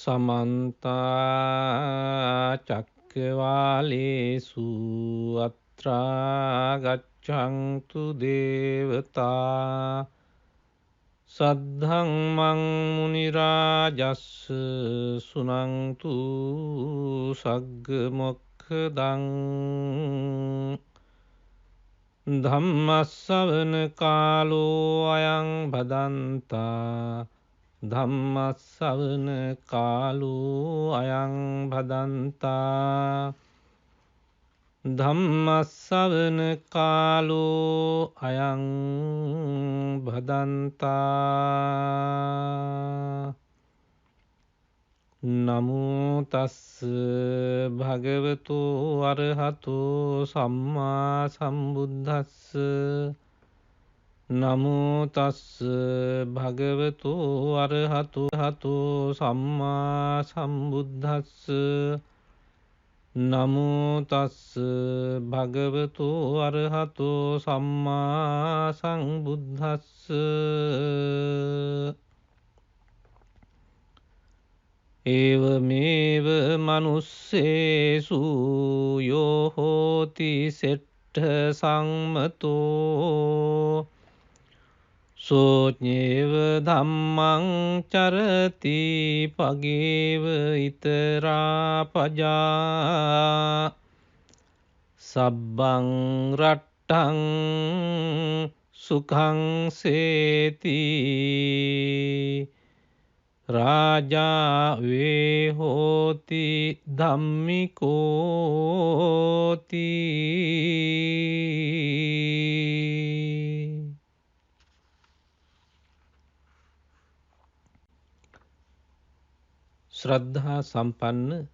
समन्ता चक्रवालेषु अत्रा गच्छन्तु देवता सद्धम्मं मुनिराजस्स सुनन्तु सग्गमोक्षदं ධම්මස්සවන කාලෝ අයං භදන්තා ධම්මස්සවන කාලෝ අයං භදන්තා ධම්මස්සවන කාලෝ අයං භදන්තා නමෝ තස්ස භගවතු අරහතු සම්මා සම්බුද්දස්ස නමෝ තස්ස භගවතු අරහතු සම්මා සම්බුද්දස්ස නමෝ තස්ස භගවතු අරහතු සම්මා සම්බුද්දස්ස ඒවමේව මනුස්සේසු යෝ හෝති සෙට්ඨ සංමතෝ සෝඤ්ඤේව ධම්මං චරති පගේව ිතරා පජා සබ්බං රට්ටං සුඛං සේති රාජා වේ හෝති ධම්මිකෝති ශ්‍රද්ධා සම්පන්න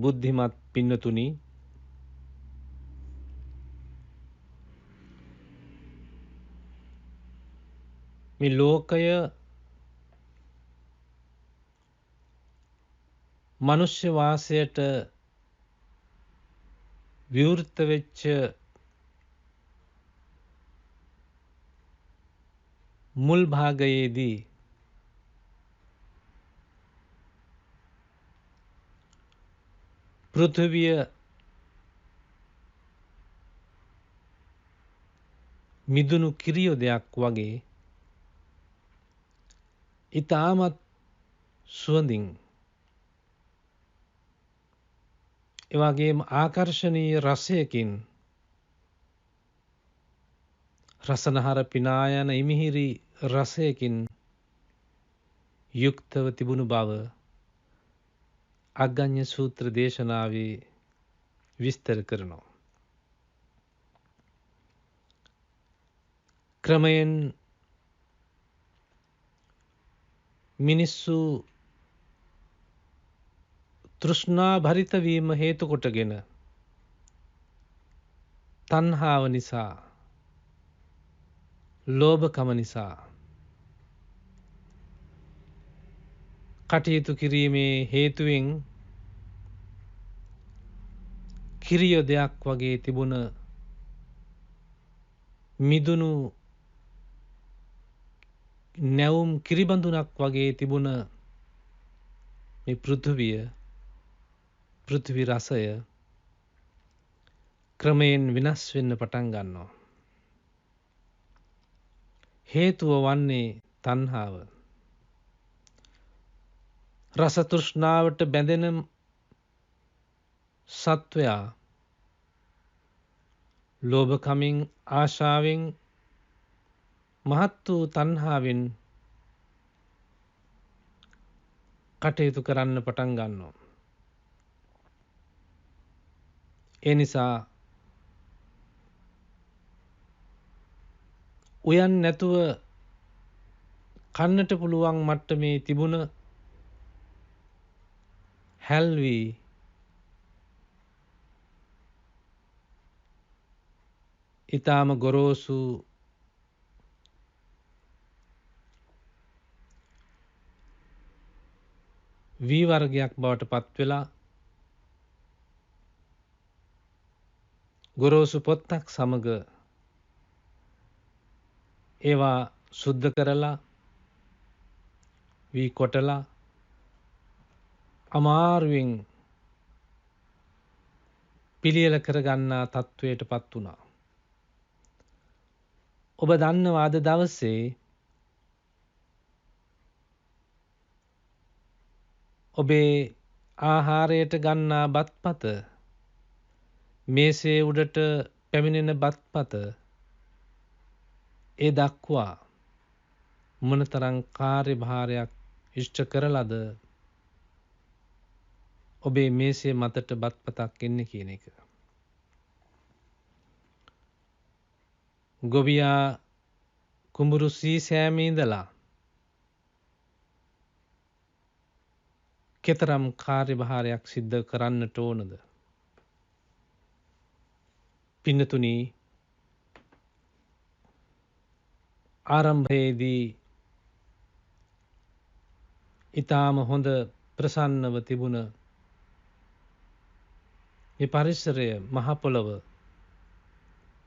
බුද්ධිමත් පින්නතුනි මේ ලෝකය මනුෂ්‍ය වාසයට විවෘත වෙච්ච මුල් භාගයේදී පෘථිවිය මිදුණු කිරියොදයක් වගේ ඊටමත් සුවඳින් එවැගේම ආකර්ශනීය රසයකින් රසනහර පිනා යන ඉමිහිරි රසයකින් යුක්තව තිබුණු බව අග්ගඤ්ඤ සූත්‍ර දේශනාවේ විස්තර කරනවා. ක්‍රමයෙන් මිනිස්සු තෘෂ්ණා භරිත වීම හේතු කොටගෙන තණ්හාව නිසා ලෝභකම නිසා කටයුතු කිරීමේ හේතුවෙන් කිරියොදයක් වගේ තිබුණ මිදුණු නැවුම් කිරිබඳුනක් වගේ තිබුණ මේ පෘථිවි රසය ක්‍රමයෙන් විනාශ වෙන්න පටන් ගන්නවා. හේතුව වන්නේ තණ්හාව. රස තෘෂ්ණාවට බැඳෙන සත්වයා ලෝභකමින් ආශාවෙන් මහත් වූ තණ්හාවෙන් කටයුතු කරන්න පටන් ගන්නවා. ඒ නිසා උයන් නැතුව කන්නට පුළුවන් මට්ටමේ තිබුණ හැල්වි ඊටාම ගොරෝසු වී වර්ගයක් බවට පත් වෙලා ගොරෝසු පොත්තක් සමග ඒවා සුද්ධ කරලා වී කොටලා අමාරුවෙන් පිළියෙල කරගන්නා තත්වයට පත් වුණා. ඔබ දන්නවා අද දවසේ ඔබේ ආහාරයට ගන්නා බත්පත මේසේ උඩට පැමිණෙන බත්පත ඒ දක්වා මොනතරම් කාර්යභාරයක් ඉෂ්ට කරලද ඔබේ මේසේ මතට බත්පතක් එන්නේ කියන එක. ගොවියා කුඹුරු සීසෑමේ ඉඳලා කෙතරම් කාර්යභාරයක් සිද්ධ කරන්නට ඕනද? පින්නතුනි, ආරම්භයේදී ඊටාම හොඳ ප්‍රසන්නව තිබුණ මේ පරිසරය, මහ පොළව,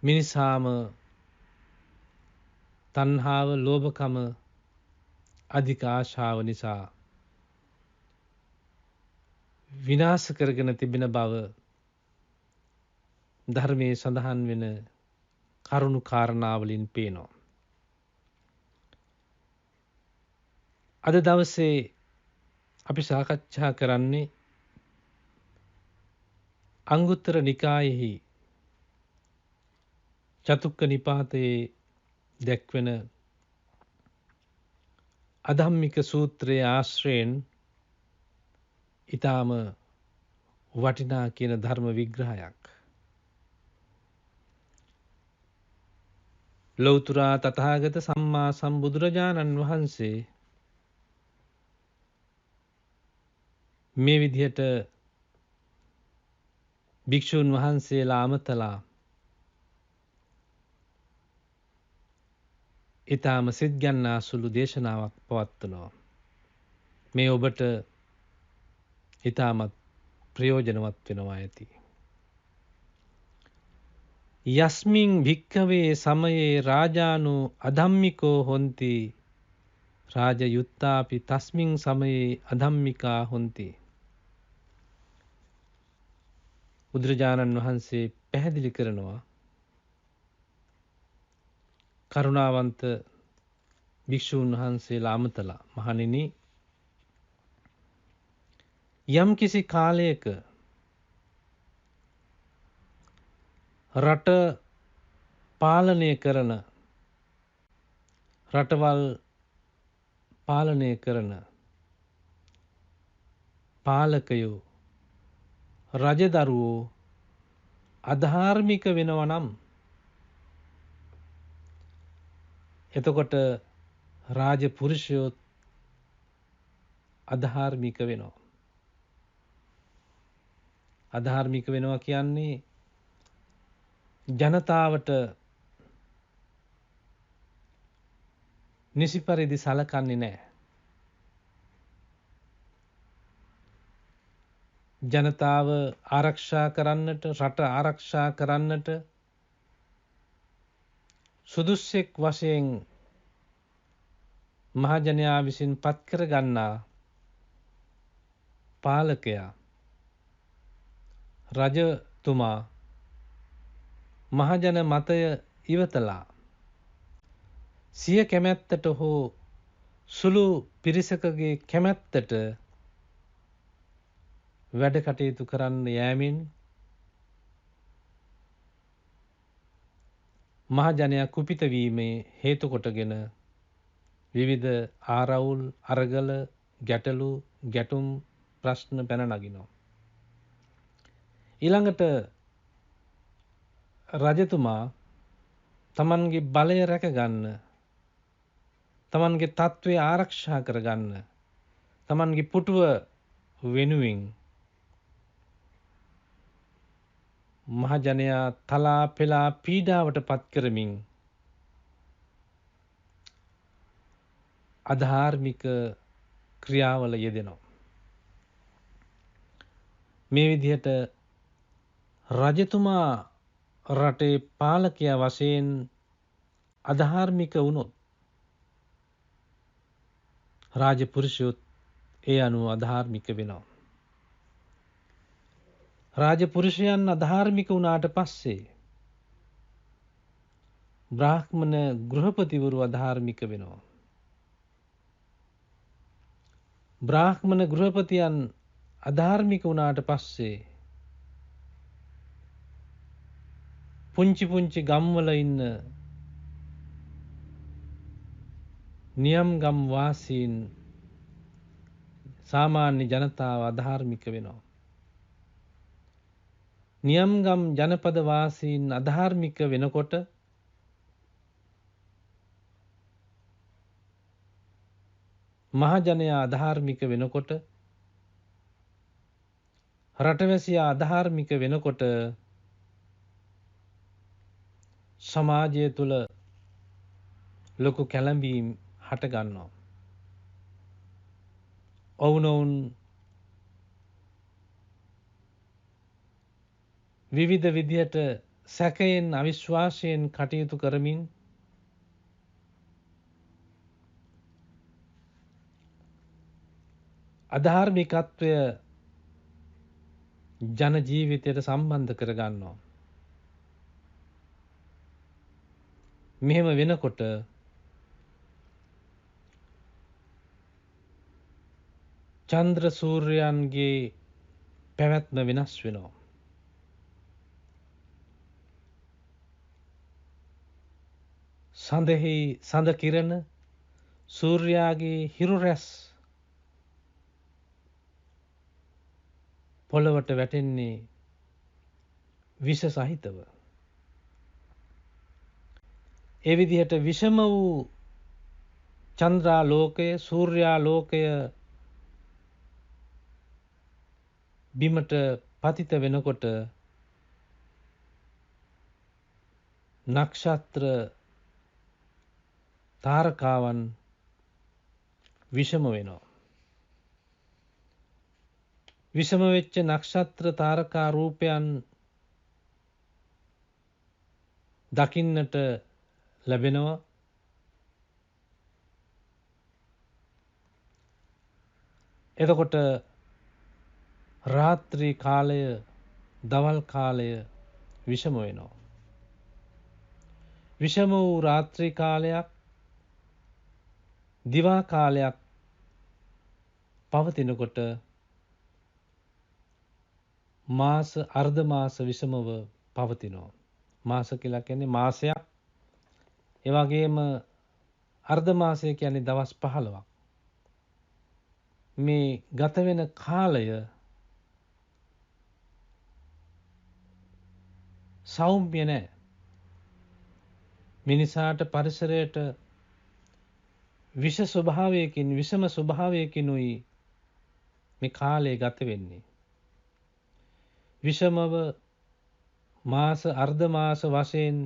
මිනිසාම තණ්හාව, ලෝභකම, අධික ආශාව නිසා විනාශ කරගෙන තිබෙන බව ධර්මයේ සඳහන් වෙන කරුණු කාරණාවලින් පේනවා. අද දවසේ අපි සාකච්ඡා කරන්නේ අංගුත්තර නිකායෙහි චතුක්ක නිපාතයේ දැක්වෙන අධම්මික සූත්‍රයේ ආශ්‍රයෙන් ඊටාම වටිනා කියන ධර්ම විග්‍රහයක්. ලෞතර තථාගත සම්මා සම්බුදුරජාණන් වහන්සේ මේ විදිහට භික්ෂුන් වහන්සේලා අමතලා ඊටාම සිත් ගන්නා සුළු දේශනාවක් පවත්වනවා. මේ ඔබට ඊටාමත් ප්‍රයෝජනවත් වෙනවා ඇති. යස්මින් භික්ඛවේ සමයේ රාජානෝ අධම්මිකෝ හොಂತಿ රාජයුත්තාපි තස්මින් සමයේ අධම්මිකා හොಂತಿ. බුදුරජාණන් වහන්සේ පැහැදිලි කරනවා කරුණාවන්ත භික්ෂූන් වහන්සේලා අමතලා, මහණෙනි, යම් කිසි කාලයක රට පාලනය කරන, රටවල් පාලනය කරන පාලකයෝ, රජදරුවෝ අධාර්මික වෙනවා නම් එතකොට රාජපුරුෂයෝ අධාර්මික වෙනවා. අධාර්මික වෙනවා කියන්නේ ජනතාවට නිසි පරිදි සලකන්නේ නැහැ. ජනතාව ආරක්ෂා කරන්නට, රට ආරක්ෂා කරන්නට සුදුස්සෙක් වශයෙන් මහජනයා විසින් පත් කර ගන්නා පාලකයා, රජතුමා මහජන මතය ඉවතලා සිය කැමැත්තට හෝ සුළු පිරිසකගේ කැමැත්තට වැඩ කටයුතු කරන්න යෑමෙන් මහජනයා කුපිත වීමේ හේතු කොටගෙන විවිධ ආරවුල්, අරගල, ගැටලු, ගැටුම්, ප්‍රශ්න පැන නගිනවා. ඊළඟට රජතුමා තමන්ගේ බලය රැකගන්න, තමන්ගේ තත්ත්වය ආරක්ෂා කරගන්න, තමන්ගේ පුටුව වෙනුවෙන් මහජනයා තලා පෙලා පීඩාවට පත් කරමින් අධාර්මික ක්‍රියාවල යෙදෙනවා. මේ විදිහට රජතුමා රටේ පාලකයා වශයෙන් අධාර්මික වුණොත් රාජපුරුෂයොත් ඒ අනුව අධාර්මික වෙනවා. රාජපුරුෂයන් අධාර්මික වුණාට පස්සේ බ්‍රාහ්මණ ගෘහපතිවරු අධාර්මික වෙනවා. බ්‍රාහ්මණ ගෘහපතියන් අධාර්මික වුණාට පස්සේ පුංචි පුංචි ගම්වල ඉන්න නියම් ගම් වාසීන් සාමාන්‍ය ජනතාව අධාර්මික වෙනවා. නියම් ගම් ජනපද වාසීන් අධාර්මික වෙනකොට මහජනයා අධාර්මික වෙනකොට රටවැසියා අධාර්මික වෙනකොට සමාජය තුළ ලොකු කැළඹීම් හට ගන්නවා. ඔවුනොවුන් විවිධ විදිහට සැකයෙන් අවිශ්වාසයෙන් කටයුතු කරමින් අධාර්මිකත්වය ජන ජීවිතයට සම්බන්ධ කරගන්නවා. මෙහෙම වෙනකොට චන්ද්‍ර සූර්යයන්ගේ පැවැත්ම වෙනස් වෙනවා. සඳෙහි සඳ කිරණ සූර්යාගේ හිරු රැස් පොළවට වැටෙන්නේ විෂ සහිතව. ඒ විදිහට විෂම වූ චන්ද්‍රාලෝකය සූර්යාලෝකය බිමට පතිත වෙනකොට නක්ෂත්‍ර තාරකාවන් විෂම වෙනවා. විෂම වෙච්ච නක්ෂත්‍ර තාරකා රූපයන් දකින්නට ලැබෙනවා. එතකොට රාත්‍රී කාලය දවල් කාලය විෂම වෙනවා. විෂම වූ රාත්‍රී කාලයක් දිවා කාලයක් පවතිනකොට මාස අර්ධ මාස විෂමව පවතිනවා. මාස කියලා කියන්නේ මාසයක්. ඒ වගේම අර්ධ මාසය කියන්නේ දවස් 15ක්. මේ ගත වෙන කාලය සෞම්‍ය නැහැ. මිනිසාට පරිසරයට විෂ ස්වභාවයකින් විෂම ස්වභාවයකිනුයි මේ කාලය ගත වෙන්නේ. විෂමව මාස අර්ධ මාස වශයෙන්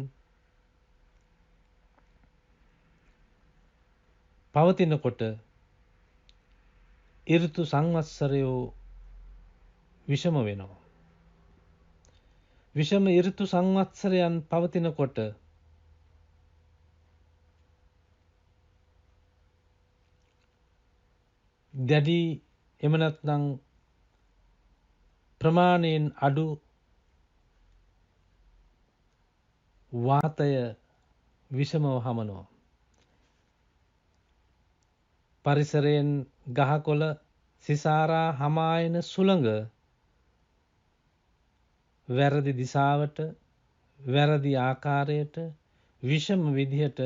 පවතිනකොට ඍතු සංවත්සරයෝ විෂම වෙනවා. විෂම ඍතු සංවත්සරයන් පවතිනකොට දැඩි එම නැත්නම් ප්‍රමාණයෙන් අඩු වාතය විෂමව හමනවා. පරිසරයෙන් ගහකොළ සිසාරා හමායන සුළඟ වැරදි දිශාවට වැරදි ආකාරයට විෂම විදිහට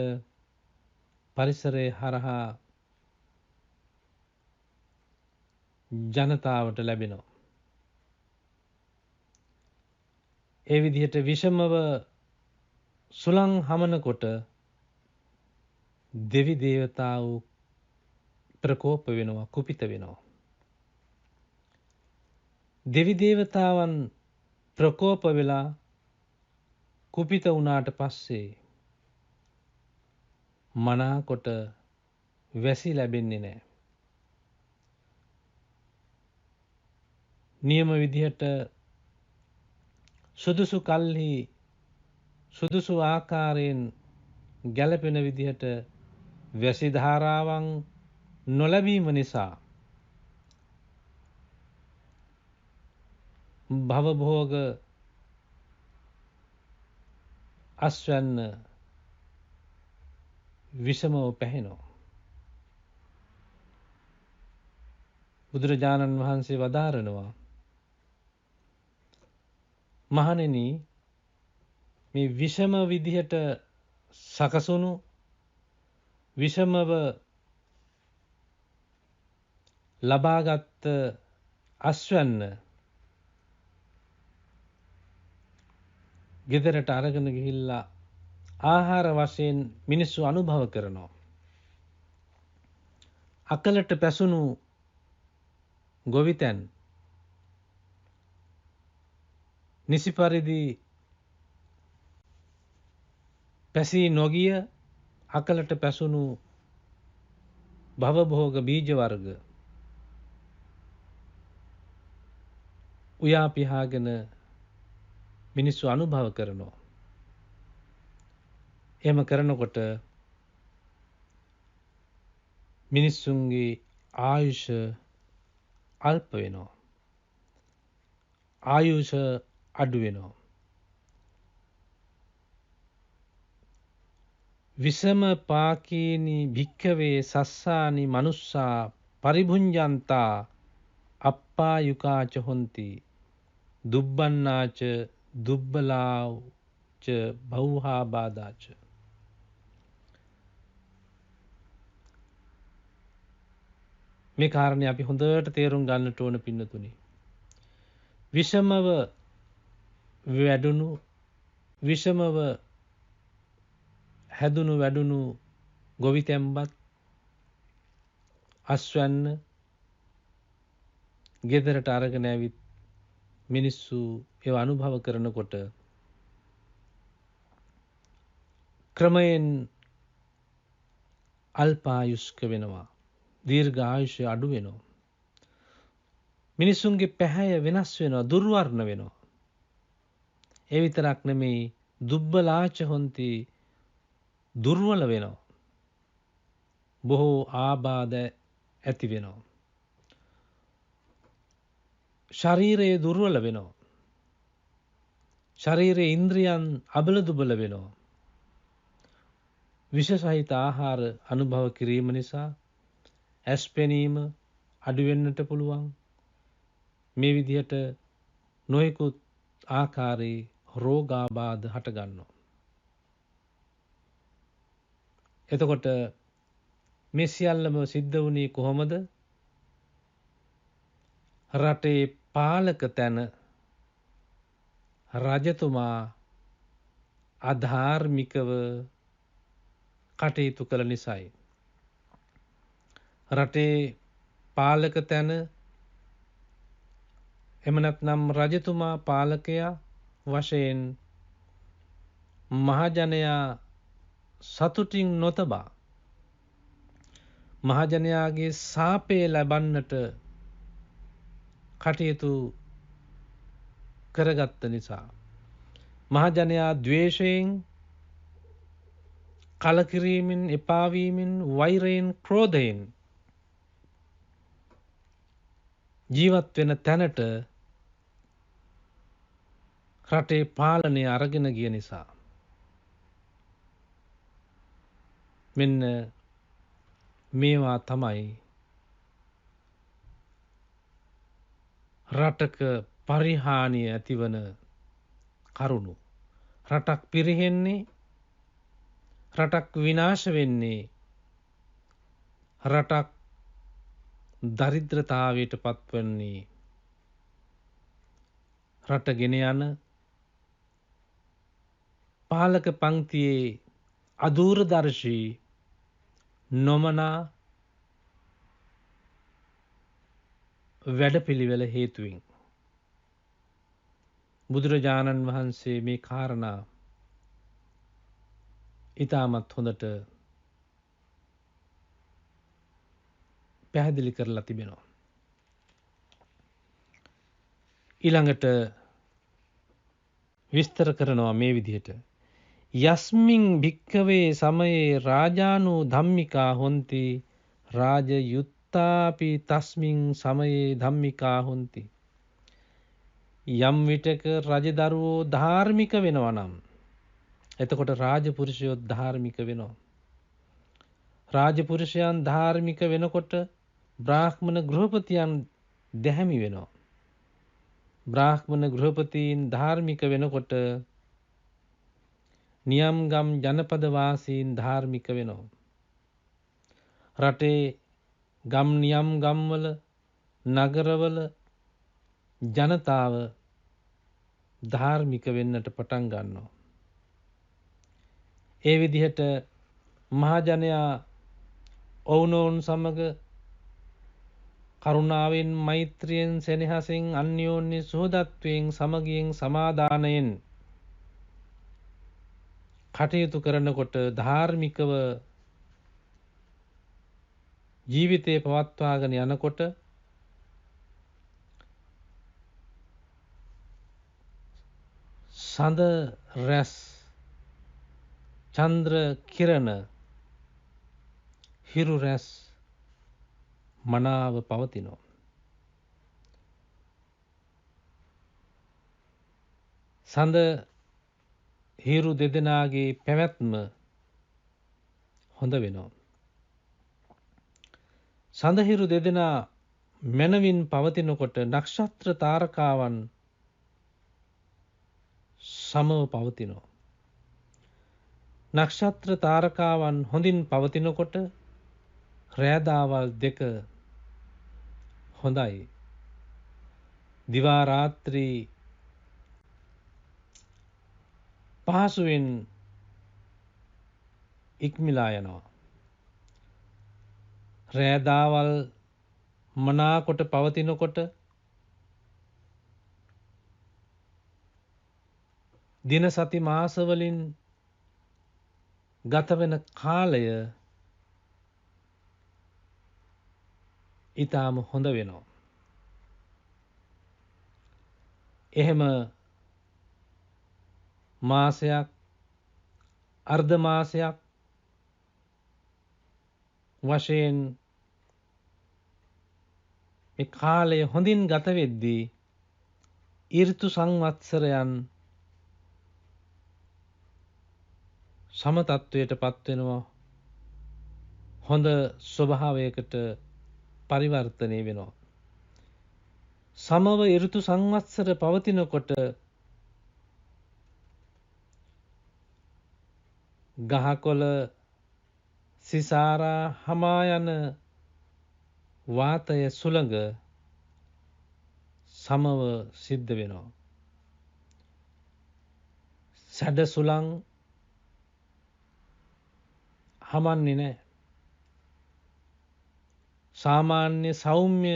පරිසරයේ හරහා ජනතාවට ලැබෙනවා. ඒ විදිහට විෂමව සුළං හමනකොට දෙවි දේවතාවෝ ප්‍රකෝප වෙනවා, කුපිත වෙනවා. දෙවි දේවතාවන් ප්‍රකෝප වෙලා කුපිත වුණාට පස්සේ මනාකොට වැසි ලැබෙන්නේ නැහැ. නියම විදිහට සුදුසු කල්හි සුදුසු ආකාරයෙන් ගැළපෙන විදිහට වැසි ධාරාවන් නොලැබීම නිසා භවභෝග අස්වැන්න විෂමව පැහෙනවා. බුදුරජාණන් වහන්සේ වදාරනවා මහණෙනි මේ විෂම විදිහට සකසුණු විෂමව ලබාගත් අස්වැන්න ගෙදරට අරගෙන ගිහිල්ලා ආහාර වශයෙන් මිනිස්සු අනුභව කරනවා. අකලට පැසුණු ගොවිතැන් නිසි පරිදි පැසී නොගිය අකලට පැසුණු භවභෝග බීජ වර්ග උයා පිහාගෙන මිනිස්සු අනුභව කරනවා. එහෙම කරනකොට මිනිස්සුන්ගේ ආයුෂ අල්ප වෙනවා. ආයුෂ අඩු වෙනවා. විසම පාකීනි භික්ඛවේ සස්සානි මනුස්සා පරිභුඤ්ජන්තා අප්පායුකාච හොಂತಿ දුබ්බන්නාච දුබ්බලාච බහුහා බාදාච. මේ කාරණේ අපි හොඳට තේරුම් ගන්නට ඕන පින්නතුනි. විෂමව වැඩුණු විෂමව හැදුණු වැඩුණු ගොවිතැන්පත් අස්වැන්න ගෙදරට අරගෙන ඇවිත් මිනිස්සු ඒව අනුභව කරනකොට ක්‍රමයෙන් අල්පායුෂ්ක වෙනවා. දීර්ඝ ආයුෂය අඩු වෙනවා. මිනිසුන්ගේ පැහැය වෙනස් වෙනවා, දුර්වර්ණ වෙනවා. ඒ විතරක් නෙමෙයි දුබ්බලාච හොಂತಿ දුර්වල වෙනවා. බොහෝ ආබාධ ඇති වෙනවා. ශරීරයේ දුර්වල වෙනවා. ශරීරයේ ඉන්ද්‍රියන් අබල දුබල වෙනවා. විෂ සහිත ආහාර අනුභව කිරීම නිසා ඇස් පෙනීම අඩු වෙන්නට පුළුවන්. මේ විදිහට නොයෙකුත් ආකාරයේ රෝගාබාධ හට ගන්නවා. එතකොට මේ සියල්ලම සිද්ධ වුණේ කොහොමද? රටේ පාලක තැන රජතුමා අධාර්මිකව කටයුතු කළ නිසායි. රටේ පාලක තැන එම නැත්නම් රජතුමා පාලකයා වශයෙන් මහජනයා සතුටින් නොතබා මහජනයාගේ සාපය ලබන්නට කටයුතු කරගත්ත නිසා මහජනයා ද්වේෂයෙන් කලකිරීමෙන් එපාවීමෙන් වෛරයෙන් ක්‍රෝධයෙන් ජීවත් වෙන තැනට රටේ පාලනය අරගෙන ගිය නිසා මෙන්න මේවා තමයි රටක පරිහානිය ඇතිවන කරුණු. රටක් පිරිහෙන්නේ, රටක් විනාශ වෙන්නේ, රටක් දරිද්‍රතාවයට පත්වන්නේ රට ගෙන යන පාලක පංක්තියේ අදූරදර්ශී නොමනා වැඩපිළිවෙල හේතුවෙන්. බුදුරජාණන් වහන්සේ මේ කාරණා ඉතාමත් හොඳට පැහැදිලි කරලා තිබෙනවා. ඊළඟට විස්තර කරනවා මේ විදිහට. යස්මින් භික්ඛවේ සමයේ රාජානු ධම්මිකා හොಂತಿ රාජ යුත්තාපි තස්මින් සමයේ ධම්මිකා හොಂತಿ. යම් විටක රජදරුවෝ ධාර්මික වෙනවා නම් එතකොට රාජපුරුෂයෝ ධාර්මික වෙනවා. රාජපුරුෂයන් ධාර්මික වෙනකොට බ්‍රාහ්මණ ගෘහපතියන් දැහැමි වෙනවා. බ්‍රාහ්මණ ගෘහපතීන් ධාර්මික වෙනකොට නියම්ගම් ජනපද වාසීන් ධාර්මික වෙනවා. රටේ ගම් නියම් ගම්වල නගරවල ජනතාව ධාර්මික වෙන්නට පටන් ගන්නවා. ඒ විදිහට මහජනයා ඔවුනොවුන් සමග කරුණාවෙන් මෛත්‍රියෙන් සෙනෙහසින් අන්‍යෝන්‍ය සුහදත්වයෙන් සමගියෙන් සමාදානයෙන් කටයුතු කරනකොට ධාර්මිකව ජීවිතේ පවත්වාගෙන යනකොට සඳ රැස් චන්ද්‍ර කිරණ හිරු රැස් මනාව පවතිනවා. සඳ හිරු දෙදෙනාගේ පැවැත්ම හොඳ වෙනවා. සඳ හිරු දෙදෙනා මනවින් පවතිනකොට නක්ෂත්‍ර තාරකාවන් සමව පවතිනවා. නක්ෂත්‍ර තාරකාවන් හොඳින් පවතිනකොට රෑදාවල් දෙක හොඳයි. දිවා රාත්‍රී පහසුවෙන් ඉක්මලා යනවා. රෑදාවල් මනාකොට පවතිනකොට දින සති මාසවලින් ගතවෙන කාලය ඊටාම හොඳ වෙනවා. එහෙම මාසයක් අර්ධ මාසයක් වශයෙන් මේ කාලය හොඳින් ගත වෙද්දී ඍතු සංවත්සරයන් සම තත්වයට පත් වෙනවා. හොඳ ස්වභාවයකට පරිවර්තනය වෙනවා. සමව ඍතු සංවත්සර පවතිනකොට ගහකොළ සිසාරා හමා යන වාතය සුළඟ සමව සිද්ධ වෙනවා. සැඩ සුළං හමන්නේ නැහැ. සාමාන්‍ය සෞම්‍ය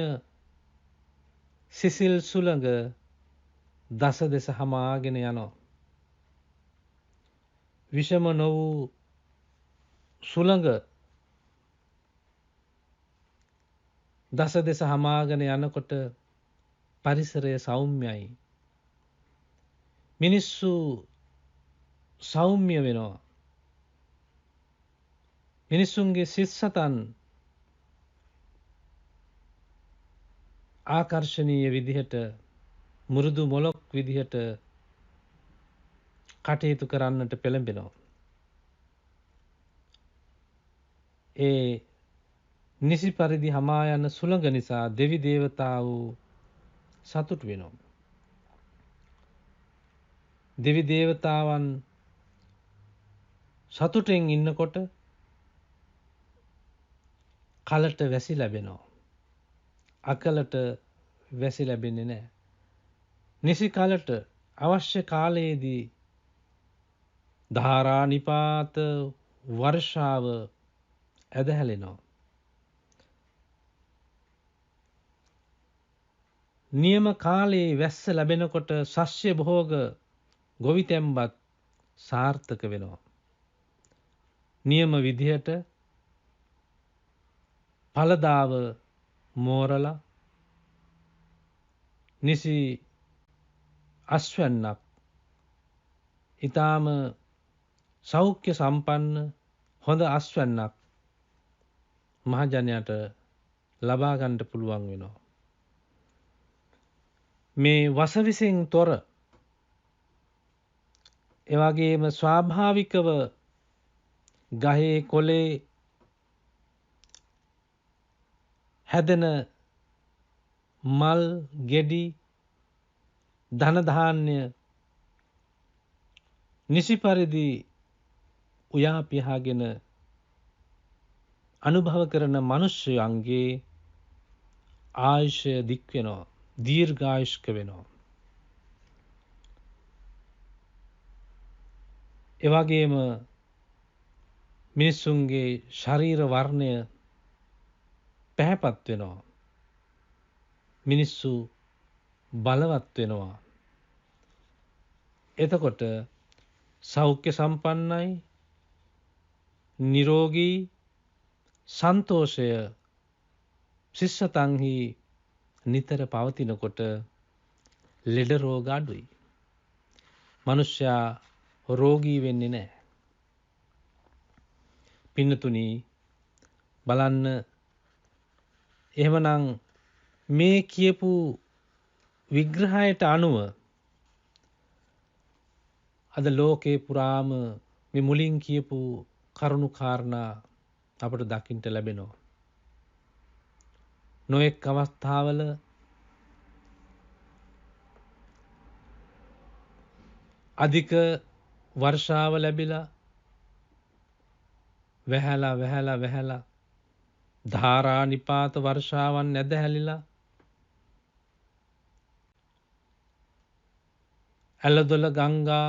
සිසිල් සුළඟ දස දෙස හමාගෙන යනවා. විෂම නො වූ සුළඟ දස දෙස හමාගෙන යනකොට පරිසරය සෞම්‍යයි. මිනිස්සු සෞම්‍ය වෙනවා. මිනිසුන්ගේ සිත් සතන් ආකර්ශනීය විදිහට මුරුදු මොලොක් විදිහට කටයුතු කරන්නට පෙළඹෙනවා. ඒ නිසි පරිදි හමා යන සුළඟ නිසා දෙවි දේවතාවෝ සතුටු වෙනවා. දෙවි දේවතාවන් සතුටෙන් ඉන්නකොට කලට වැසි ලැබෙනවා. අකලට වැසි ලැබෙන්නේ නැහැ. නිසි කලට අවශ්‍ය කාලයේදී ධාරා නිපාත වර්ෂාව ඇදහැලෙනවා. නියම කාලයේ වැස්ස ලැබෙනකොට සස්්‍ය භෝග ගොවිතැන්පත් සාර්ථක වෙනවා. නියම විදිහට ඵලදාව මෝරලා නිසි අස්වැන්නක් ඊටාම සෞඛ්‍ය සම්පන්න හොඳ අස්වැන්නක් මහජනයාට ලබා ගන්නට පුළුවන් වෙනවා. මේ වසවිසෙන් තොර එවැගේම ස්වාභාවිකව ගහේ කොළේ හැදෙන මල් ගෙඩි ධන ධාන්‍ය නිසි පරිදි උයා පියාගෙන අනුභව කරන මිනිස්යන්ගේ ආයුෂ දික් වෙනවා, දීර්ඝායුෂ්ක වෙනවා. එවැගේම මිනිසුන්ගේ ශරීර වර්ණය පැහැපත් වෙනවා. මිනිස්සු බලවත් වෙනවා. එතකොට සෞඛ්‍ය සම්පන්නයි, නිරෝගී, සන්තෝෂය සිස්සතන්හි නිතර පවතිනකොට ලෙඩ රෝග අඩුයි. මනුෂ්‍යයා රෝගී වෙන්නේ නැහැ. පින්නතුනි බලන්න, එහෙමනම් මේ කියපු විග්‍රහයට අනුව අද ලෝකේ පුරාම මේ මුලින් කියපු කරුණු කාරණා අපට දකින්න ලැබෙනවා. නොඑක් අවස්ථාවල අධික වර්ෂාව ලැබිලා වැහැලා ධාරා නිපාත වර්ෂාවන් නැද හැලිලා ඇලදොල ගංගා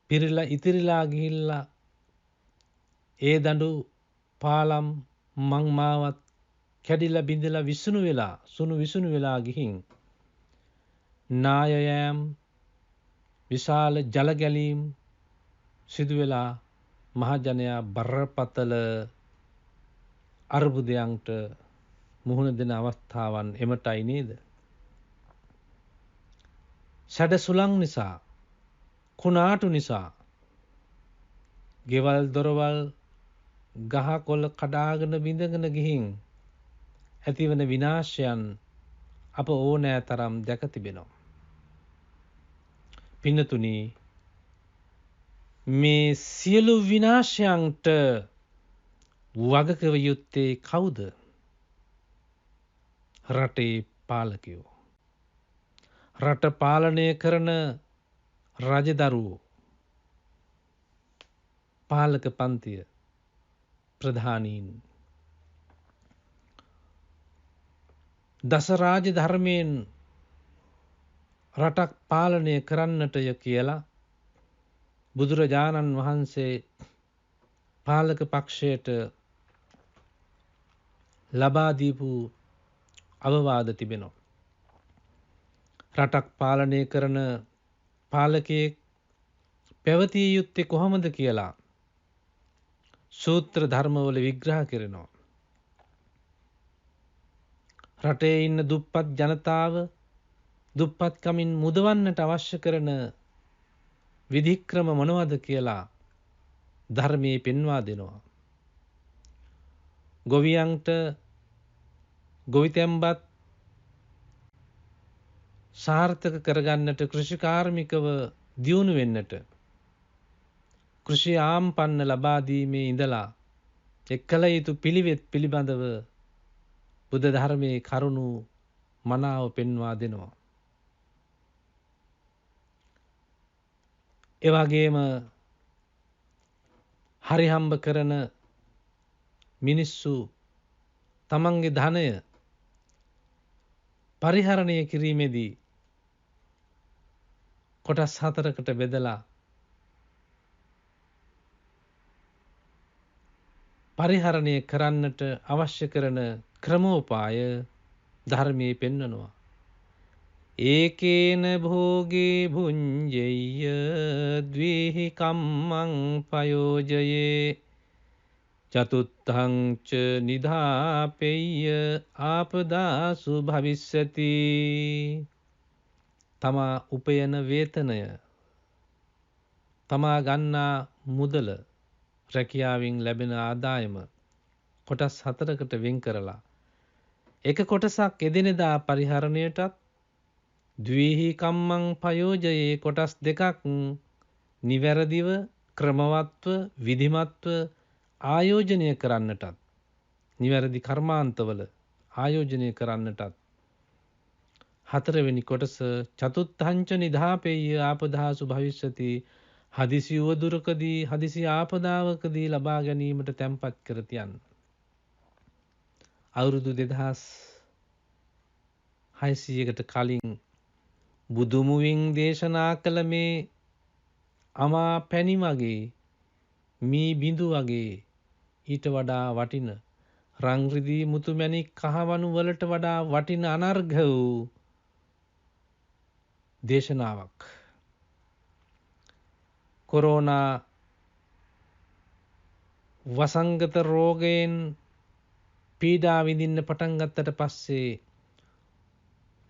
පිරිලා ඉතිරිලා ගිහිල්ලා ඒ දඬු පාලම් මං මාවත් කැඩිලා බිඳලා විසුණු වෙලා සුණු විසුණු වෙලා ගිහින් නායයම් විශාල ජල ගැලීම් සිදු වෙලා මහජනයා බරපතල අර්බුදයන්ට මුහුණ දෙන අවස්ථාවන් එමටයි නේද? සැඩ සුළං නිසා, කුණාටු නිසා, ගෙවල් දොරවල් ගහ කොළ කඩාගෙන බිඳගෙන ගිහින් ඇතිවන විනාශයන් අප ඕනෑ තරම් දැක තිබෙනවා. පින්නතුනි, මේ සියලු විනාශයන්ට වගකව යුත්තේ කවුද? රටේ පාලකයෝ. රට පාලනය කරන රජදරුවෝ, පාලක පන්තිය, ප්‍රධානීන්. දසරාජ ධර්මයෙන් රටක් පාලනය කරන්නටය කියලා බුදුරජාණන් වහන්සේ පාලක පක්ෂයට ලබා දීපු අවවාද තිබෙනවා. රටක් පාලනය කරන පාලකයෙක් පැවතිය යුත්තේ කොහොමද කියලා සූත්‍ර ධර්මවල විග්‍රහ කරනවා. රටේ ඉන්න දුප්පත් ජනතාව දුප්පත්කමින් මුදවන්නට අවශ්‍ය කරන විධික්‍රම මොනවද කියලා ධර්මයේ පෙන්වා දෙනවා. ගොවියන්ට ගොවිතැන්පත් සාර්ථක කරගන්නට, කෘෂිකාර්මිකව දියුණු වෙන්නට, කෘෂි ආම්පන්න ලබා දීමේ ඉඳලා එක්කල යුතු පිළිවෙත් පිළිබඳව බුද්ධ ධර්මයේ කරුණු මනාව පෙන්වා දෙනවා. ඒ වගේම හරි හම්බ කරන මිනිස්සු තමන්ගේ ධනය පරිහරණය කිරීමේදී කොටස් 4කට බෙදලා පරිහරණය කරන්නට අවශ්‍ය කරන ක්‍රමෝපාය ධර්මයේ පෙන්වනවා. ඒකේන භෝගේ භුඤ්ජෙය්‍ය ද්විහි කම්මං පයෝජයේ චතුත්ථං ච නිධාපෙය්‍ය ආපදාසු භවිස්සති. තමා උපයන වේතනය, තමා ගන්නා මුදල, රැකියාවෙන් ලැබෙන ආදායම කොටස් 4කට වෙන් කරලා එක කොටසක් එදිනෙදා පරිහරණයටත්, ද්වේහි කම්මං පයෝජයේ කොටස් දෙකක් නිවැරදිව ක්‍රමවත්ව විධිමත්ව ආයෝජනය කරන්නටත් නිවැරදි කර්මාන්තවල ආයෝජනය කරන්නටත් හතරවෙනි කොටස චතුත්ථංච නිධාපේය ආපදාසු භවිෂ්‍යති හදිසි උවදුරකදී හදිසි ආපදාවකදී ලබා ගැනීමට තැන්පත් කර තියන්න. අවුරුදු 2600කට කලින් බුදුමුවින් දේශනා කළ මේ අමා පැණි වගේ මී බිඳු වගේ ඊට වඩා වටින රන් රිදී මුතු මැණික් කහවණු වලට වඩා වටින අනර්ඝ වූ දේශනාවක්. කොරෝනා වසංගත රෝගයෙන් පීඩා විඳින්න පටන් ගත්තට පස්සේ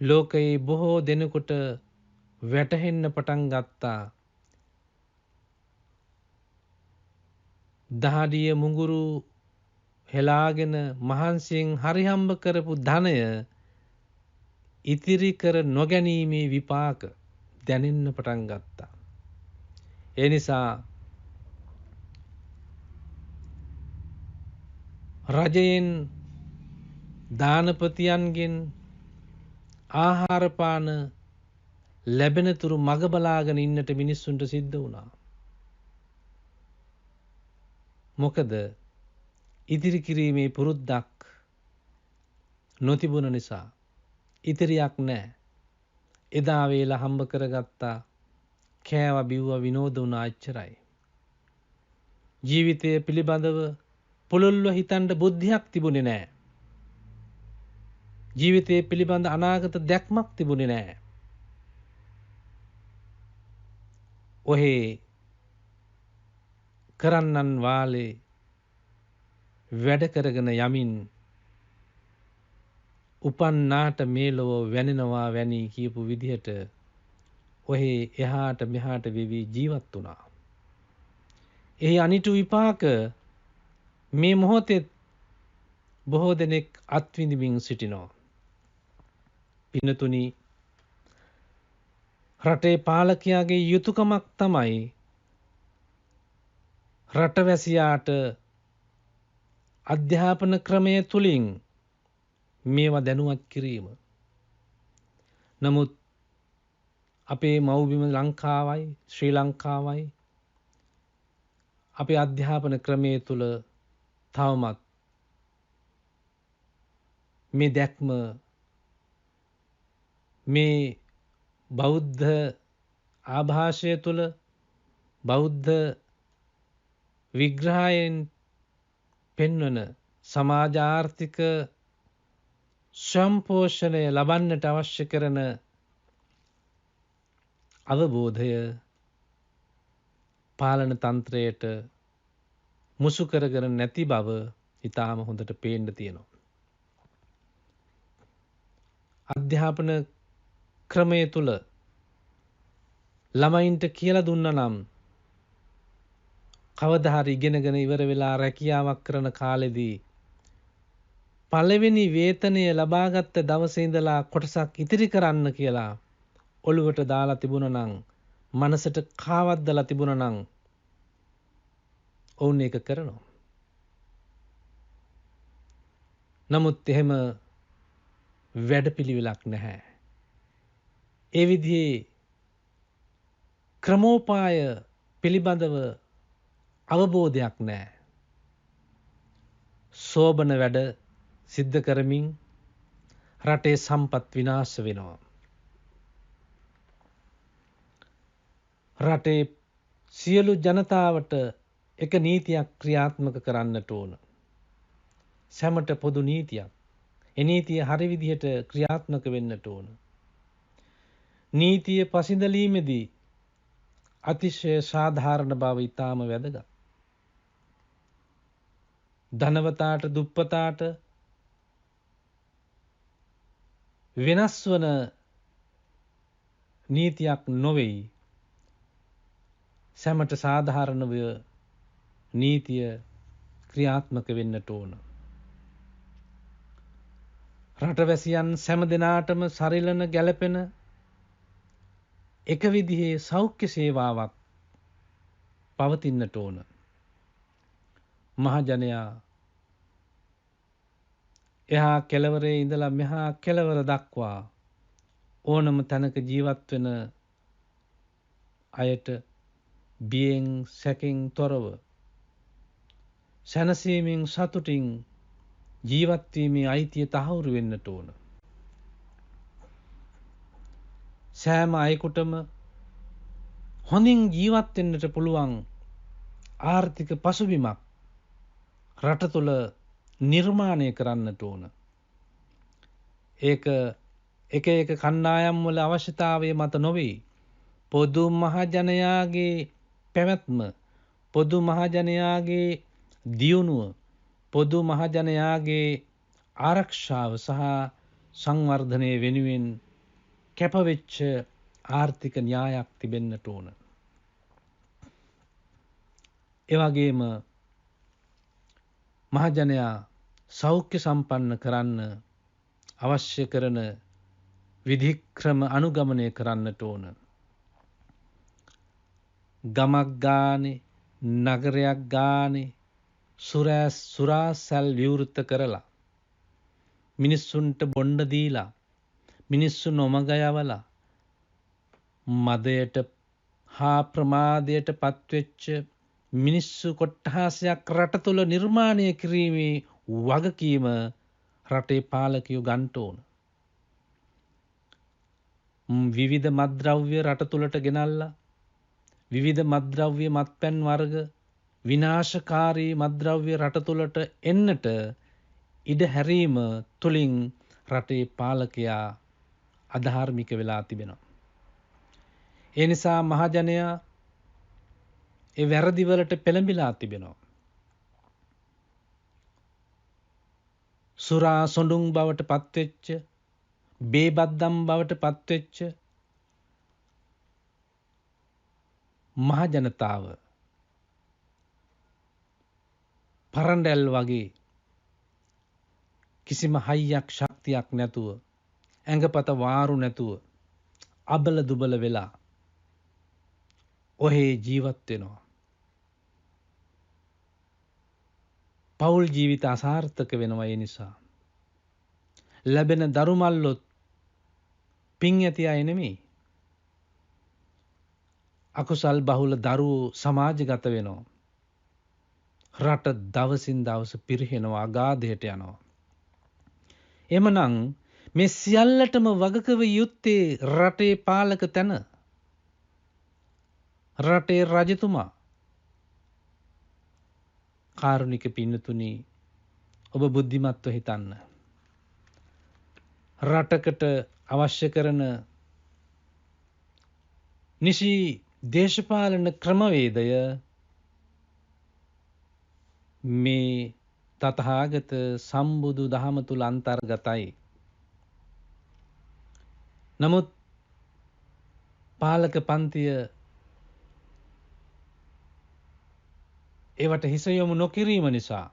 ලෝකයේ බොහෝ දෙනෙකුට වැටහෙන්න පටන් ගත්තා. දහඩිය මුඟුරු හෙලාගෙන මහන්සියෙන් හරිහම්බ කරපු ධනය ඉතිරි කර නොගැනීමේ විපාක දැනෙන්න පටන් ගත්තා. ඒ නිසා රජයෙන් දානපතියන්ගෙන් ආහාර පාන ලැබෙන තුරු මග බලාගෙන ඉන්නට මිනිස්සුන්ට සිද්ධ වුණා. මොකද ඉදිරි කිරීමේ පුරුද්දක් නොතිබුණ නිසා ඉතිරියක් නැහැ. එදා වේලා හම්බ කරගත්තා කෑව බිව්ව විනෝද වුණා එච්චරයි. ජීවිතය පිළිබඳව පුළුල්ව හිතන්න බුද්ධියක් තිබුණේ නැහැ. ජීවිතය පිළිබඳ අනාගත දැක්මක් තිබුණේ නැහැ. ඔහේ කරන්නන් වාලේ වැඩ කරගෙන යමින් උපන්නාට මේ ලොව වැනෙනවා වැනි කියපු විදිහට ඔහේ එහාට මෙහාට වෙවි ජීවත් වුණා. එහි අනිටු විපාක මේ මොහොතේ බොහෝ දෙනෙක් අත්විඳිමින් සිටිනවා. පින්නතුනි, රටේ පාලකයාගේ යුතුයකමක් තමයි රටවැසියාට අධ්‍යාපන ක්‍රමය තුලින් මේවා දැනුවත් කිරීම. නමුත් අපේ මව්බිම ලංකාවයි ශ්‍රී ලංකාවයි අපේ අධ්‍යාපන ක්‍රමයේ තුල තවමත් මේ දැක්ම මේ බෞද්ධ ආభాෂය තුල බෞද්ධ විග්‍රහයෙන් පෙන්වන සමාජ ආර්ථික සම්පෝෂණය ලබන්නට අවශ්‍ය කරන අවබෝධය පාලන තන්ත්‍රයට මුසු කරගෙන නැති බව ඉතාම හොඳට පේන්න තියෙනවා. අධ්‍යාපන ක්‍රමය තුල ළමයින්ට කියලා දුන්නා නම් කවදා හරි ඉගෙනගෙන ඉවර වෙලා රැකියාවක් කරන කාලෙදී පළවෙනි වේතනය ලබාගත් දවසේ ඉඳලා කොටසක් ඉතිරි කරන්න කියලා ඔළුවට දාලා තිබුණා නම් මනසට කාවද්දලා තිබුණා නම් ඔවුන් ඒක කරනවා. නමුත් එහෙම වැඩපිළිවෙලක් නැහැ. ඒ විදිහේ ක්‍රමෝපාය පිළිබඳව අවබෝධයක් නැහැ. සෝබන වැඩ සිද්ධ කරමින් රටේ සම්පත් විනාශ වෙනවා. රටේ සියලු ජනතාවට එක නීතියක් ක්‍රියාත්මක කරන්නට ඕන. සැමට පොදු නීතියක්. ඒ නීතිය හරි විදිහට ක්‍රියාත්මක වෙන්නට ඕන. නීතිය පසිඳලීමේදී අතිශය සාධාරණ බව ඉතාම වැදගත්. ධනවතාට දුප්පතාට වෙනස් වන නීතියක් නොවේයි. සැමට සාධාරණව නීතිය ක්‍රියාත්මක වෙන්නට ඕන. රටවැසියන් සෑම දිනාටම සරිලන ගැළපෙන එක විදිහේ සෞඛ්‍ය සේවාවක් පවතින්නට ඕන. මහජනයා එහා කෙළවරේ ඉඳලා මෙහා කෙළවර දක්වා ඕනම තැනක ජීවත් වෙන අයට බියෙන් සැකෙන් තොරව සැනසීමෙන් සතුටින් ජීවත් වීමේ අයිතිය තහවුරු වෙන්නට ඕන. සෑම අයෙකුටම හොඳින් ජීවත් වෙන්නට පුළුවන් ආර්ථික පසුබිමක් රට තුළ නිර්මාණය කරන්නට ඕන. ඒක එක එක කණ්ඩායම් වල අවශ්‍යතාවය මත නොවේ. පොදු මහජනයාගේ පැවැත්ම, පොදු මහජනයාගේ දියුණුව, පොදු මහජනයාගේ ආරක්ෂාව සහ සංවර්ධනය වෙනුවෙන් කැපවෙච්ච ආර්ථික න්‍යායක් තිබෙන්නට ඕන. එවැගේම මහජනයා සෞඛ්‍ය සම්පන්න කරන්න අවශ්‍ය කරන විධික්‍රම අනුගමනය කරන්නට ඕන. ගමක් ගානේ, නගරයක් ගානේ සුරාසැල් විවෘත කරලා, මිනිස්සුන්ට බොණ්ඩ දීලා, මිනිස්සු නොමග යවලා, මදයට හා ප්‍රමාදයට පත්වෙච්ච මිනිස්සු කොට්ටාසයක් රට තුළ නිර්මාණය කිරීමේ වගකීම රටේ පාලකයෝ ගන්නට ඕන. විවිධ මත්ද්‍රව්‍ය රට තුළට ගෙනල්ලා, විවිධ මත්ද්‍රව්‍ය මත්පැන් වර්ග, විනාශකාරී මත්ද්‍රව්‍ය රට තුළට එන්නට ඉඩ හැරීම තුළින් රටේ පාලකයා අධාර්මික වෙලා තිබෙනවා. ඒ නිසා මහජනයා ඒ වැරදිවලට පෙළඹිලා තිබෙනවා. සුරා සොඬුන් බවට පත්වෙච්ච, බේබද්දම් බවට පත්වෙච්ච මහජනතාව පරණ්ඩැල් වගේ කිසිම හයියක් ශක්තියක් නැතුව, ඇඟපත වාරු නැතුව අබල දුබල වෙලා ඔහේ ජීවත් වෙනවා. පෞල් ජීවිත අසාර්ථක වෙනවා. ඒ නිසා ලැබෙන දරුමල්ලොත් පින් ඇති අය නෙමෙයි. අකුසල් බහුල දරුවෝ සමාජගත වෙනවා. රට දවසින් දවස පිරිහෙනවා, අගාධයට යනවා. එමනම් මේ සියල්ලටම වගකව යුත්තේ රටේ පාලක තැන, රටේ රජතුමා. කාරුණික පින්නතුනි, ඔබ බුද්ධිමත්ව හිතන්න. රටකට අවශ්‍ය කරන නිසි දේශපාලන ක්‍රමවේදය මේ තථාගත සම්බුදු දහම තුල අන්තර්ගතයි. නමුත් පාලක පන්තිය ඒවට හිස යොමු නොකිරීම නිසා,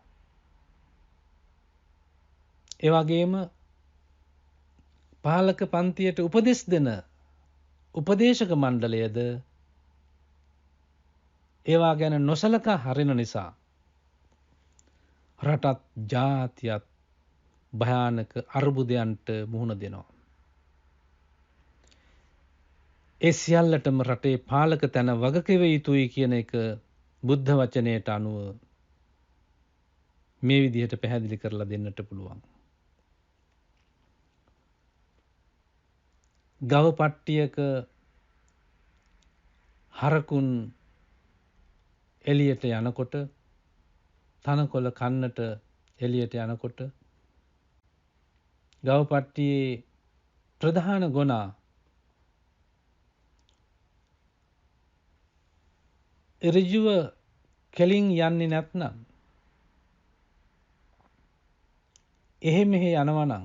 ඒ වගේම පාලක පන්තියට උපදෙස් දෙන උපදේශක මණ්ඩලයද ඒවා ගැන නොසලකා හරින නිසා රටත් ජාතියත් භයානක අර්බුදයන්ට මුහුණ දෙනවා. ඒ සියල්ලටම රටේ පාලක තැන වගකිව යුතුයි කියන එක බුද්ධ වචනයට අනුව මේ විදිහට පැහැදිලි කරලා දෙන්නට පුළුවන්. ගව පට්ටියක හරකුන් එළියට යනකොට, තනකොළ කන්නට එළියට යනකොට, ගව පට්ටියේ ප්‍රධාන ගොනා ඍජුව කෙලින් යන්නේ නැත්නම්, එහෙ මෙහෙ යනවනම්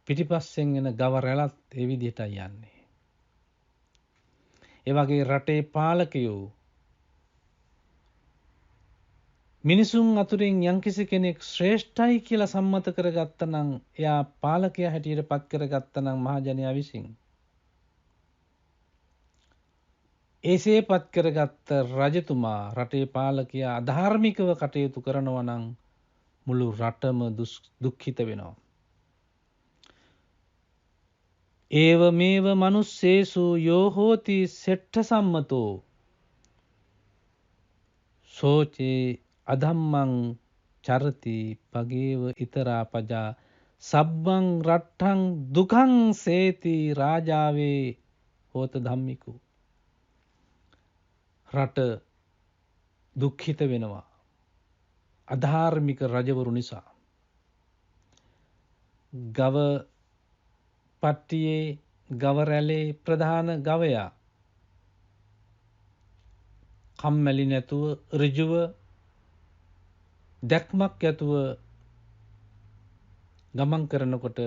පිටිපස්සෙන් එන ගව රැළත් ඒ විදිහටයි යන්නේ. ඒ වගේ රටේ පාලකයෝ මිනිසුන් අතුරින් යම්කිසි කෙනෙක් ශ්‍රේෂ්ඨයි කියලා සම්මත කරගත්තා නම්, එයා පාලකයා හැටියට පත් කරගත්තා නම් මහජනයා විසින් එසේ පත් කරගත්ත රජතුමා රටේ පාලකයා අධාර්මිකව කටයුතු කරනවා නම් මුළු රටම දුක්ඛිත වෙනවා. ඒව මේව මනුස්සේසු යෝ හෝති සෙට්ඨ සම්මතෝ සෝචේ අධම්මං චරති පගේව ඊතරා පජා සබ්බං රට්ඨං දුකං සේති රාජාවේ හෝත ධම්මිකෝ. රට දුක්ඛිත වෙනවා අධාර්මික රජවරු නිසා. ගව පට්ටියේ ගව රැළේ ප්‍රධාන ගවයා කම්මැලි නැතුව ඍජුව දැක්මක් ඇතුව ගමන් කරනකොට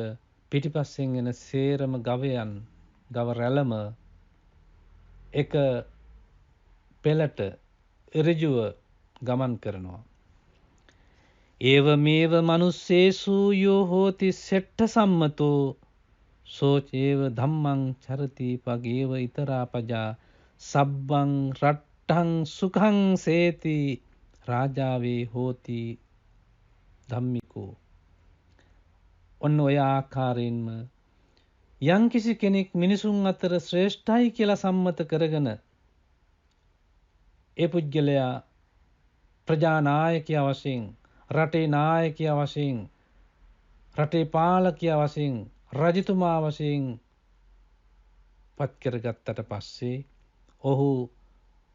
පිටිපස්සෙන් එන සේරම ගවයන් ගව රැළම එක පෙළට ඍජුව ගමන් කරනවා. ඒව මේව මනුස්සේසු යෝ හෝති සෙට්ඨ සම්මතෝ සෝචේව ධම්මං චරති පගේව ඊතරා පජා සබ්බං රට්ඨං සුඛං සේති රාජාවේ හෝති ධම්මිකෝ. ඔන්න ඔය ආකාරයෙන්ම යම්කිසි කෙනෙක් මිනිසුන් අතර ශ්‍රේෂ්ඨයි කියලා සම්මත කරගෙන ඒ පුද්ගලයා ප්‍රජා නායකයා වශයෙන් රටේ නායකයා වශයෙන් රටේ පාලකයා වශයෙන් රජතුමා වශයෙන් පත් කරගත්තට පස්සේ ඔහු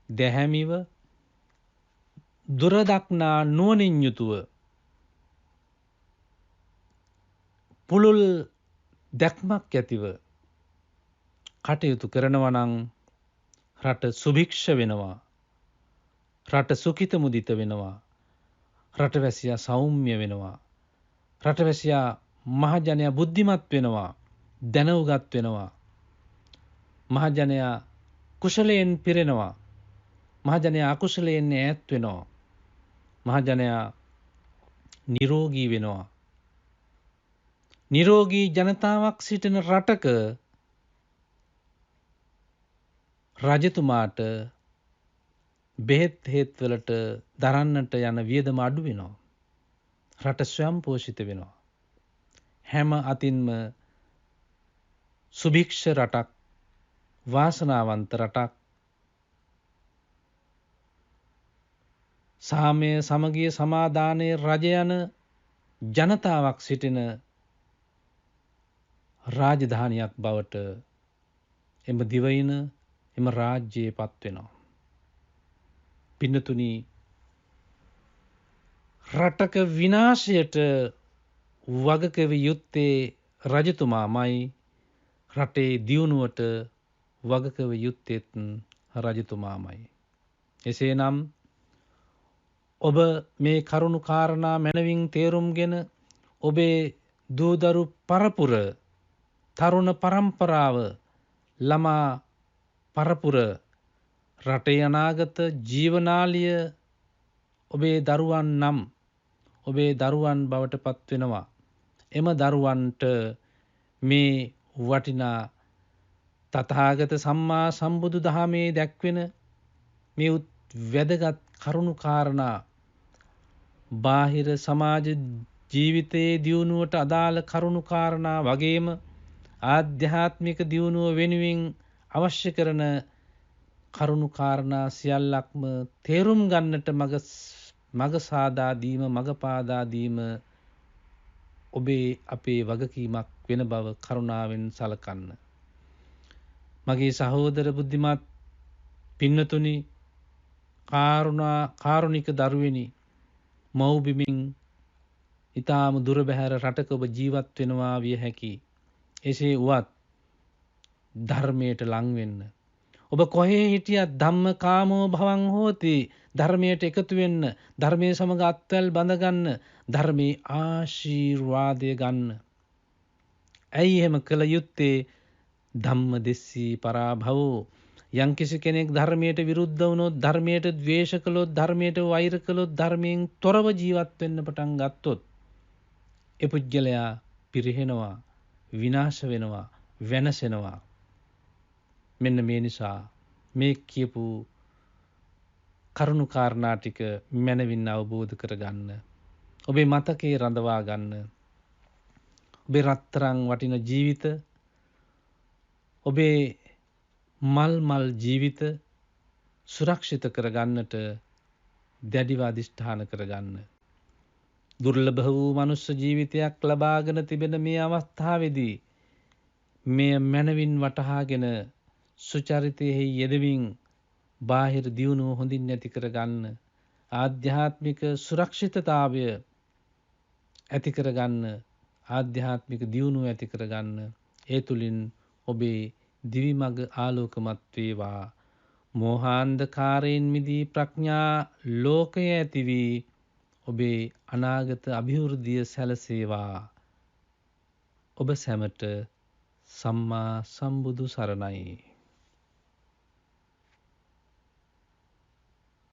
දැහැමිව දුරදක්නා නුවණින් යුතුව පුළුල් දැක්මක් ඇතිව කටයුතු කරනවා නම් රට සුභික්ෂ වෙනවා. රට සුඛිත මුදිත වෙනවා. රටවැසියා සෞම්‍ය වෙනවා. රටවැසියා මහජනයා බුද්ධිමත් වෙනවා. දැනුගත් වෙනවා. මහජනයා කුශලයෙන් පිරෙනවා. මහජනයා අකුශලයෙන් ඈත් වෙනවා. මහජනයා නිරෝගී වෙනවා. නිරෝගී ජනතාවක් සිටින රටක රජතුමාට බෙහෙත් හේත් වලට දරන්නට යන වියදම අඩු වෙනවා. රට ස්වයංපෝෂිත වෙනවා. හැම අතින්ම සුභික්ෂ රටක්, වාසනාවන්ත රටක්, සාමය, සමගිය, සමාදානයේ රජ යන ජනතාවක් සිටින රාජධානියක් බවට එම දිවයින එම රාජ්‍යයේ පත් වෙනවා. පින්නතුනි, රටක විනාශයට වගකව යුත්තේ රජතුමාමයි. රටේ දියුණුවට වගකව යුත්තේත් රජතුමාමයි. එසේනම් ඔබ මේ කරුණු කාරණා මැනවින් තේරුම්ගෙන ඔබේ දූදරු පරපුර, තරුණ පරම්පරාව, ළමා පරපුර, රටේ අනාගත ජීවනාලිය ඔබේ දරුවන් නම් ඔබේ දරුවන් බවට පත් වෙනවා. එම දරුවන්ට මේ වටිනා තථාගත සම්මා සම්බුදු දහමේ දැක්වෙන මේ වැදගත් කරුණු කාරණා, බාහිර සමාජ ජීවිතයේ දියුණුවට අදාළ කරුණු කාරණා වගේම ආධ්‍යාත්මික දියුණුව වෙනුවෙන් අවශ්‍ය කරන කරුණු කාරණා සියල්ලක්ම තේරුම් ගන්නට මග සාදා දීම, මග පාදා දීම ඔබේ අපේ වගකීමක් වෙන බව කරුණාවෙන් සලකන්න. මගේ සහෝදර බුද්ධිමත් පින්නතුනි, කාරුණික දරුවෙනි, මව්බිමින් ඊටාම දුර බැහැර රටක ඔබ ජීවත් වෙනවා විය හැකි. එසේ වුවත් ධර්මයට ලං වෙන්න. ඔබ කොහේ හිටියත් ධම්මකාමෝ භවං හෝති. ධර්මයට එකතු වෙන්න, ධර්මයේ සමග අත්වැල් බඳ ගන්න, ධර්මයේ ආශිර්වාදය ගන්න. ඇයි එහෙම කළ යුත්තේ? ධම්ම දෙස්සී පරාභවෝ. යම්කිසි කෙනෙක් ධර්මයට විරුද්ධ වුණොත්, ධර්මයට ද්වේෂ කළොත්, ධර්මයට වෛර කළොත්, ධර්මයෙන් තොරව ජීවත් වෙන්න පටන් ගත්තොත් ඒ පුජ්‍යලයා පිරිහෙනවා, විනාශ වෙනවා, වෙනසෙනවා. මෙන්න මේ නිසා මේ කියපු කරුණු කාරණා ටික මනවින් අවබෝධ කරගන්න. ඔබේ මතකයේ රඳවා ගන්න. ඔබේ රත්තරන් වටින ජීවිත, ඔබේ මල් ජීවිත සුරක්ෂිත කරගන්නට දැඩිව අධිෂ්ඨාන කරගන්න. දුර්ලභ වූ මනුෂ්‍ය ජීවිතයක් ලබාගෙන තිබෙන මේ අවස්ථාවේදී මෙය මනවින් වටහාගෙන සුචරිතයෙහි යෙදමින් බාහිර දියුණුව හොඳින් නැති කරගන්න, ආධ්‍යාත්මික සුරක්ෂිතතාවය ඇති කරගන්න, ආධ්‍යාත්මික දියුණුව ඇති කරගන්න. ඒ තුලින් ඔබේ දිවි මඟ ආලෝකමත් වේවා. මෝහාන්ධකාරයෙන් මිදී ප්‍රඥා ලෝකය ඇති වී ඔබේ අනාගත අභිවෘද්ධිය සැලසේවා. ඔබ සැමට සම්මා සම්බුදු සරණයි.